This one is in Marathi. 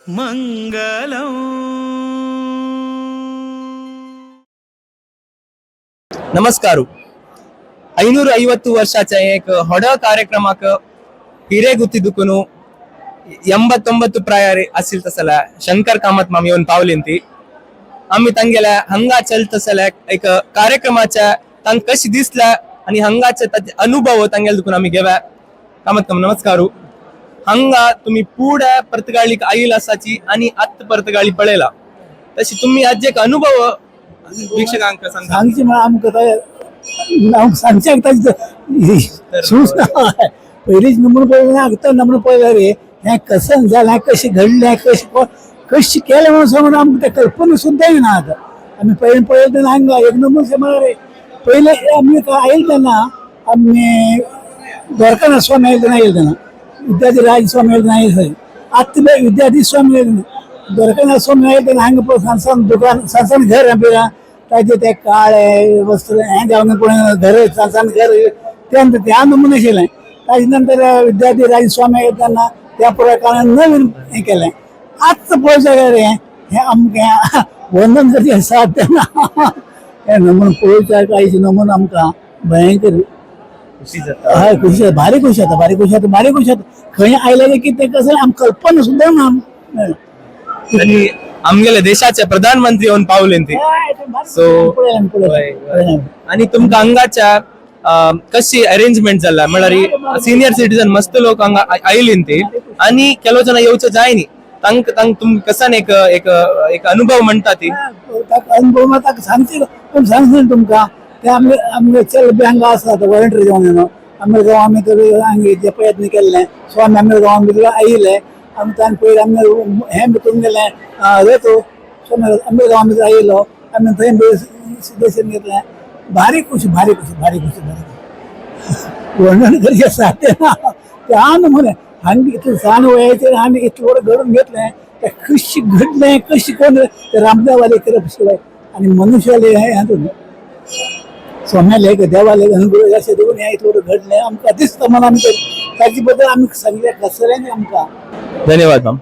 मंगलम. ನಮಸ್ಕಾರ. 550 ವರ್ಷಾಚ ಏಕ ಹೊಡ ಕಾರ್ಯಕ್ರಮಕ್ಕೆ ಹಿರೇಗುತ್ತಿದ್ದಕ್ಕೂ 89 प्रायारी असेल तसला शंकर कामत मामी येऊन पावलींती आम्ही तांगेला हंगा चलतसला एक कार्यक्रमाच्या तांग कशी दिसला आणि हंगाचे अनुभव तांगेला दुखून आम्ही घेवा. कामत कम नमस्कारू. हंगा तुम्ही पुढे प्रतिगाळी आईल असाची आणि आत प्रतिगाळी पळेला तशी तुम्ही आज एक अनुभव वीक्षकांक सांगची मला आमक सांगचे पहिलीच नमून पळले आता नमून पळले रे हे कसं झालं कशी घडले कशी केलं म्हणून सांगून आमक त्या कल्पना सुद्धा येईना आता आम्ही पहिले पळले हांगा एक नंबर मला रे पहिले आम्ही येईल त्यांना आम्ही द्वारकानाथ स्वामी येईल त्यांना येईल त्यांना विद्यार्थी राज स्वामी येईल नाही आता विद्यार्थी स्वामी येईल द्वारकानाथ स्वामी येईल त्यांना हांग संस्थान दुकान संस्थान घर आपल्याला त्याचे ते काळे वस्त्र हे जाऊन कोणी घर संस्थान घर त्यानंतर त्या नमुने केलंय त्याच्यानंतर विद्यार्थी राज स्वामी येईल त्यांना त्या प्रकारे नवीन हे केलंय आजचं पोळच्या रे हे आमच्या वंदन करते साथ त्यांना हे नमून पोळच्या काहीच नमून आमका भयंकर हा खुशी भारी खुशी भारी खुशी खंय आयला की ते कसं आम कल्पना सुद्धा ना आणि आमगेले देशाचे प्रधानमंत्री येऊन पावले ते सो आणि तुमका अंगाच्या कशी अरेंजमेंट झाला म्हळ्यार सिनियर सिटीजन मस्त लोक हांगा आयलीन ते आणि केलो जण येवचे जायनी तांक तांक तुम कसान एक एक एक अनुभव म्हणता ती अनुभव मला सांगते तुमका ते आमगे चल बँगा असतात वॉलंटरी जाऊन येणं आमच्या गाव आम्ही तर आम्ही प्रयत्न केले स्वामी आमच्या गावामध्ये आईले आम्ही तांक पहिले आम्ही हे भेटून गेले येतो स्वामी आमच्या गावामध्ये आईलो आम्ही थंय सिद्धेशन घेतलं भारी खुशी वर्णन करी साथे ना त्या म्हणे आम्ही इथं सहान वयाचे आम्ही इथं घडून घेतलंय त्या कशी घडलंय कशी कोण ते रामदेवाले करत शिवाय आणि मनुष्याले ह्यातून स्वाम्याले देवाले अनुग्रह असे देऊन या इथं घडलंय आमका दिसतं मला आम्ही त्याच्याबद्दल आम्ही सांगितलं कसं आमका धन्यवाद मॅम.